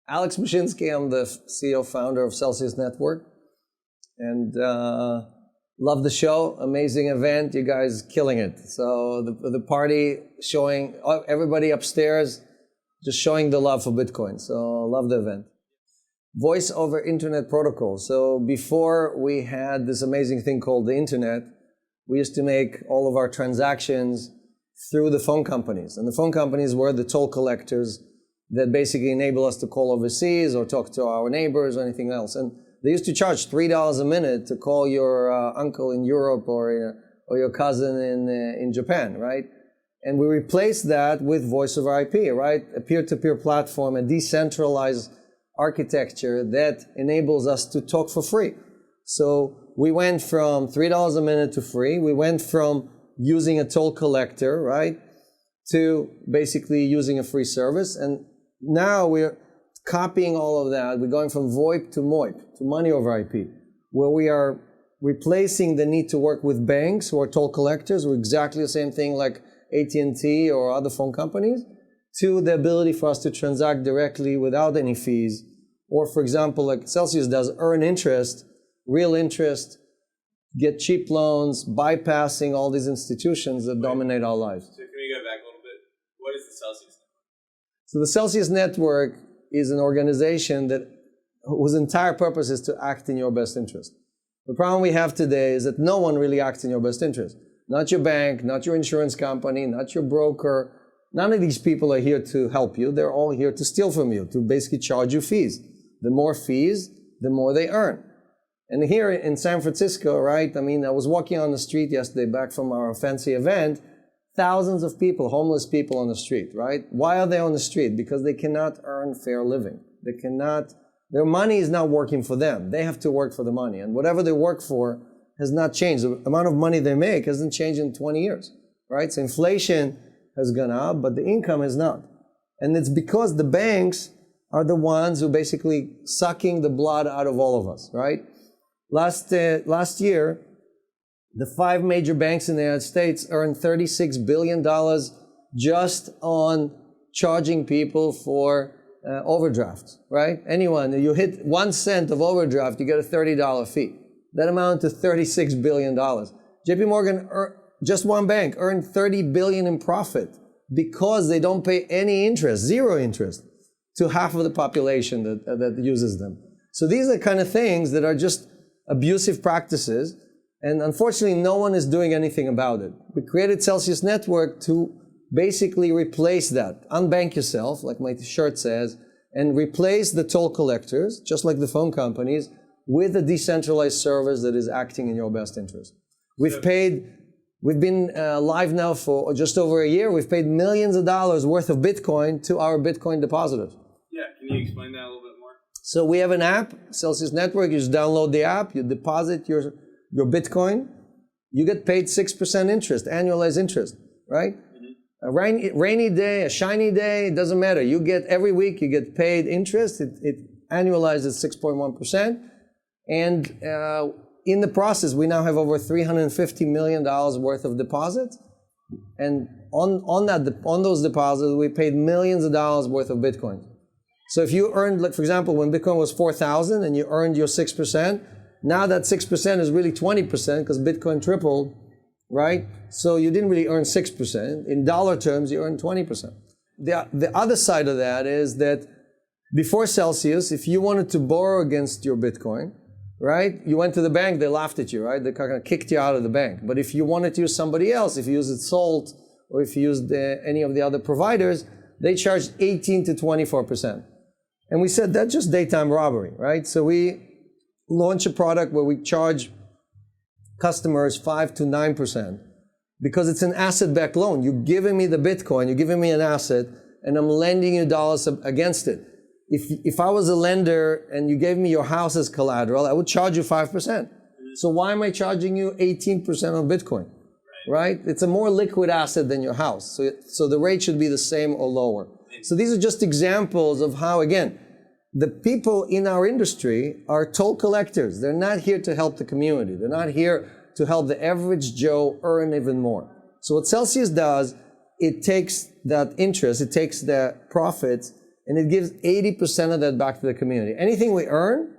Alex Mashinsky, I'm the CEO founder of Celsius Network, and love the show. Amazing event. You guys killing it. So the party showing everybody upstairs, just showing the love for Bitcoin. So love the event. Voice over Internet protocol. So before we had this amazing thing called the Internet, we used to make all of our transactions through the phone companies. And the phone companies were the toll collectors that basically enable us to call overseas or talk to our neighbors or anything else. And they used to charge $3 a minute to call your uncle in Europe or your cousin in Japan, right? And we replaced that with voice over IP, right? A peer-to-peer platform, a decentralized architecture that enables us to talk for free. So we went from $3 a minute to free. We went from using a toll collector, right, to basically using a free service. And now we're copying all of that. We're going from VoIP to MoIP, to money over IP, where we are replacing the need to work with banks who are toll collectors, who are exactly the same thing like AT&T or other phone companies, to the ability for us to transact directly without any fees. Or, for example, like Celsius does, earn interest, real interest, get cheap loans, bypassing all these institutions that dominate our lives. So can we go back a little bit? What is the Celsius Network? So the Celsius Network is an organization whose entire purpose is to act in your best interest. The problem we have today is that no one really acts in your best interest. Not your bank, not your insurance company, not your broker. None of these people are here to help you. They're all here to steal from you, to basically charge you fees. The more fees, the more they earn. And here in San Francisco, right, I mean, I was walking on the street yesterday back from our fancy event, thousands of people, homeless people on the street, right? Why are they on the street? Because they cannot earn fair living. They cannot, their money is not working for them. They have to work for the money. And whatever they work for has not changed. The amount of money they make hasn't changed in 20 years, right? So inflation has gone up, but the income has not. And it's because the banks are the ones who basically sucking the blood out of all of us, right? Last year, the 5 major banks in the United States earned $36 billion just on charging people for overdrafts, right? Anyone, you hit 1 cent of overdraft, you get a $30 fee. That amounted to $36 billion. JP Morgan, just one bank, earned $30 billion in profit because they don't pay any interest, zero interest, to half of the population that uses them. So these are the kind of things that are just abusive practices. And unfortunately, no one is doing anything about it. We created Celsius Network to basically replace that. Unbank yourself, like my shirt says, and replace the toll collectors, just like the phone companies, with a decentralized service that is acting in your best interest. We've been live now for just over a year. We've paid millions of dollars worth of Bitcoin to our Bitcoin depositors. Yeah, can you explain that a little bit more? So we have an app, Celsius Network. You just download the app, you deposit your Bitcoin, you get paid 6% interest, annualized interest, right? Mm-hmm. A rainy day, a shiny day, it doesn't matter. You get every week, you get paid interest. It annualizes 6.1%. And in the process, we now have over $350 million worth of deposits. And on those deposits, we paid millions of dollars worth of Bitcoin. So if you earned, like, for example, when Bitcoin was 4,000 and you earned your 6%, now that 6% is really 20% because Bitcoin tripled, right? So you didn't really earn 6%. In dollar terms, you earned 20%. The other side of that is that before Celsius, if you wanted to borrow against your Bitcoin, right, you went to the bank, they laughed at you, right? They kind of kicked you out of the bank. But if you wanted to use somebody else, if you used Salt or if you used any of the other providers, they charged 18 to 24%. And we said that's just daytime robbery, right? So we launch a product where we charge customers 5 to 9% because it's an asset-backed loan. You're giving me the Bitcoin, you're giving me an asset, and I'm lending you dollars against it. If I was a lender and you gave me your house as collateral, I would charge you 5%. So why am I charging you 18% on Bitcoin, right? It's a more liquid asset than your house. So the rate should be the same or lower. So these are just examples of how, again, the people in our industry are toll collectors. They're not here to help the community. They're not here to help the average Joe earn even more. So what Celsius does, it takes that interest, it takes the profits, and it gives 80% of that back to the community. Anything we earn,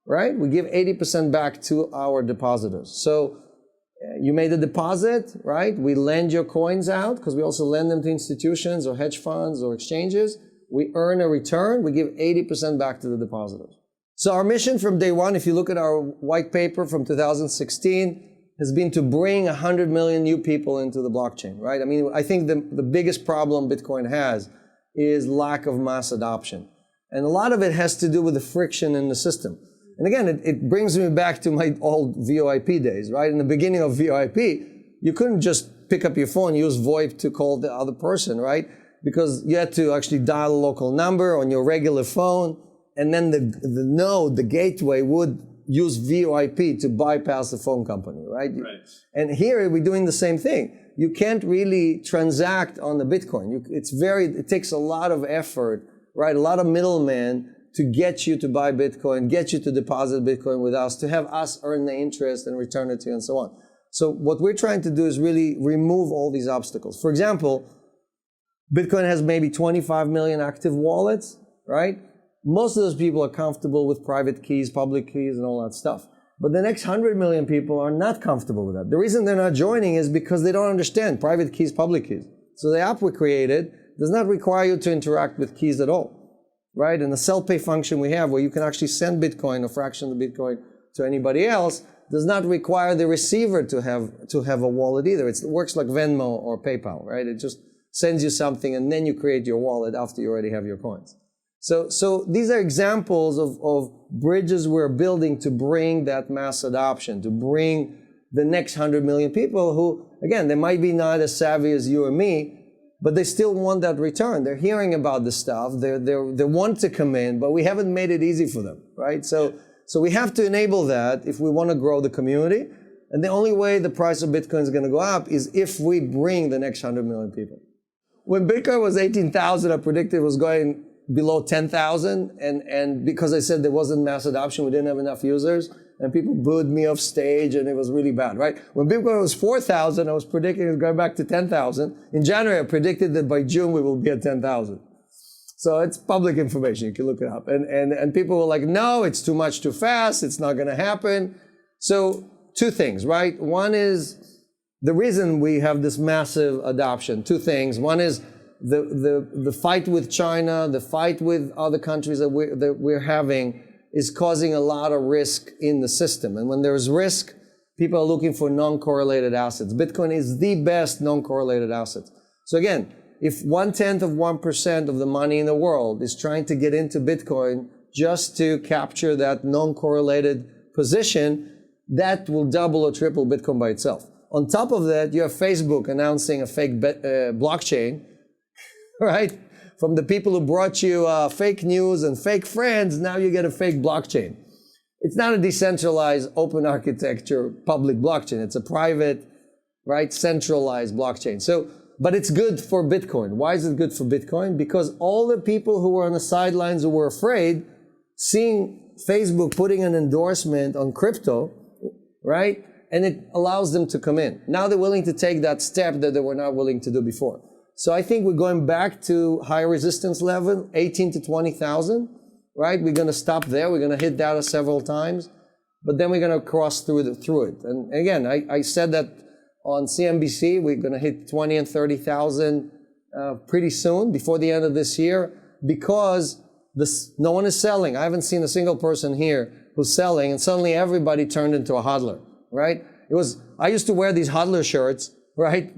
right, we give 80% back to our depositors. So you made a deposit, right? We lend your coins out because we also lend them to institutions or hedge funds or exchanges. We earn a return. We give 80% back to the depositors. So our mission from day one, if you look at our white paper from 2016, has been to bring 100 million new people into the blockchain, right? I mean, I think the biggest problem Bitcoin has is lack of mass adoption. And a lot of it has to do with the friction in the system. And again, it brings me back to my old VoIP days, right? In the beginning of VoIP, you couldn't just pick up your phone, use VoIP to call the other person, right? Because you had to actually dial a local number on your regular phone, and then the node, the gateway, would use VoIP to bypass the phone company, right? And here we're doing the same thing. You can't really transact on the Bitcoin. It takes a lot of effort, right? A lot of middlemen to get you to buy Bitcoin, get you to deposit Bitcoin with us, to have us earn the interest and return it to you and so on. So what we're trying to do is really remove all these obstacles. For example, Bitcoin has maybe 25 million active wallets, right? Most of those people are comfortable with private keys, public keys, and all that stuff. But the next 100 million people are not comfortable with that. The reason they're not joining is because they don't understand private keys, public keys. So the app we created does not require you to interact with keys at all, right? And the self-pay function we have, where you can actually send Bitcoin, a fraction of the Bitcoin, to anybody else, does not require the receiver to have a wallet either. It works like Venmo or PayPal, right? It just sends you something, and then you create your wallet after you already have your coins. So these are examples of bridges we're building to bring that mass adoption, to bring the next 100 million people who, again, they might be not as savvy as you or me, but they still want that return. They're hearing about the stuff. They want to come in, but we haven't made it easy for them, right? So we have to enable that if we want to grow the community. And the only way the price of Bitcoin is going to go up is if we bring the next 100 million people. When Bitcoin was 18,000, I predicted it was going below 10,000, and because I said there wasn't mass adoption, we didn't have enough users, and people booed me off stage, and it was really bad, right? When Bitcoin was 4,000, I was predicting it was going back to 10,000. In January, I predicted that by June, we will be at 10,000. So it's public information, you can look it up. And people were like, no, it's too much too fast, it's not gonna happen. So two things, right? One is the reason we have this massive adoption, two things. One is the fight with China, the fight with other countries that we're having is causing a lot of risk in the system. And when there's risk, people are looking for non-correlated assets. Bitcoin is the best non-correlated asset. So again, if 1/10% of the money in the world is trying to get into Bitcoin just to capture that non-correlated position, that will double or triple Bitcoin by itself. On top of that, you have Facebook announcing a fake blockchain, right? From the people who brought you fake news and fake friends, now you get a fake blockchain. It's not a decentralized, open architecture, public blockchain. It's a private, right, centralized blockchain. So, but it's good for Bitcoin. Why is it good for Bitcoin? Because all the people who were on the sidelines who were afraid, seeing Facebook putting an endorsement on crypto, right? And it allows them to come in. Now they're willing to take that step that they were not willing to do before. So I think we're going back to high resistance level, 18 to 20,000, right? We're going to stop there. We're going to hit data several times, but then we're going to cross through it. And again, I said that on CNBC, we're going to hit 20 and 30,000 pretty soon, before the end of this year, because no one is selling. I haven't seen a single person here who's selling, and suddenly everybody turned into a hodler, right? I used to wear these hodler shirts, right,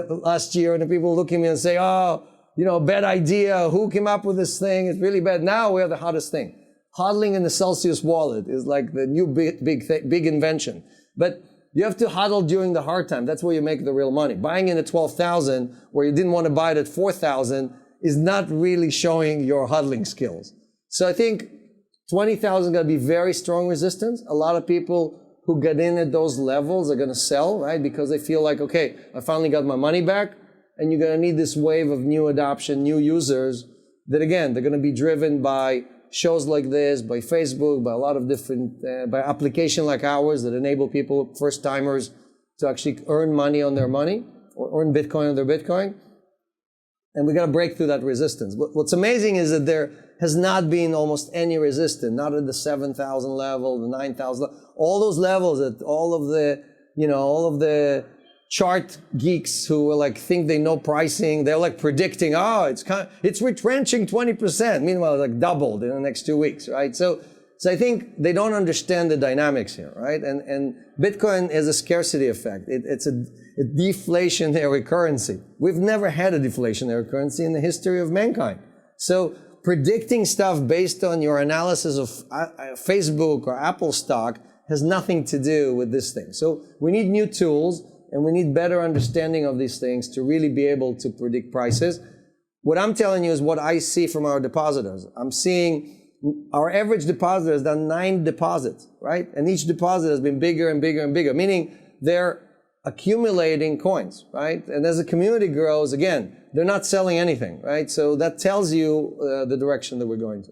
last year, and the people look at me and say, oh, bad idea, who came up with this thing, it's really bad. Now we have the hottest thing. Hodling in the Celsius wallet is like the new big invention. But you have to hodl during the hard time. That's where you make the real money. Buying in at 12,000, where you didn't want to buy it at 4,000, is not really showing your hodling skills. So I think 20,000 is going to be very strong resistance. A lot of people who get in at those levels are going to sell, right? Because they feel like, okay, I finally got my money back. And you're going to need this wave of new adoption, new users that, again, they're going to be driven by shows like this, by Facebook, by a lot of different, by application like ours that enable people, first timers, to actually earn money on their money or earn Bitcoin on their Bitcoin. And we got to break through that resistance. What's amazing is that there has not been almost any resistance, not at the 7,000 level, the 9,000, all those levels that all of the chart geeks who were like, think they know pricing, they're like predicting, it's retrenching 20%. Meanwhile, like doubled in the next 2 weeks, right? So I think they don't understand the dynamics here, right? And Bitcoin has a scarcity effect. It's a deflationary currency. We've never had a deflationary currency in the history of mankind. So predicting stuff based on your analysis of Facebook or Apple stock has nothing to do with this thing. So we need new tools and we need better understanding of these things to really be able to predict prices. What I'm telling you is what I see from our depositors. I'm seeing our average depositor has done 9 deposits, right? And each deposit has been bigger and bigger and bigger, meaning they're accumulating coins, right? And as the community grows, again, they're not selling anything, right? So that tells you the direction that we're going to.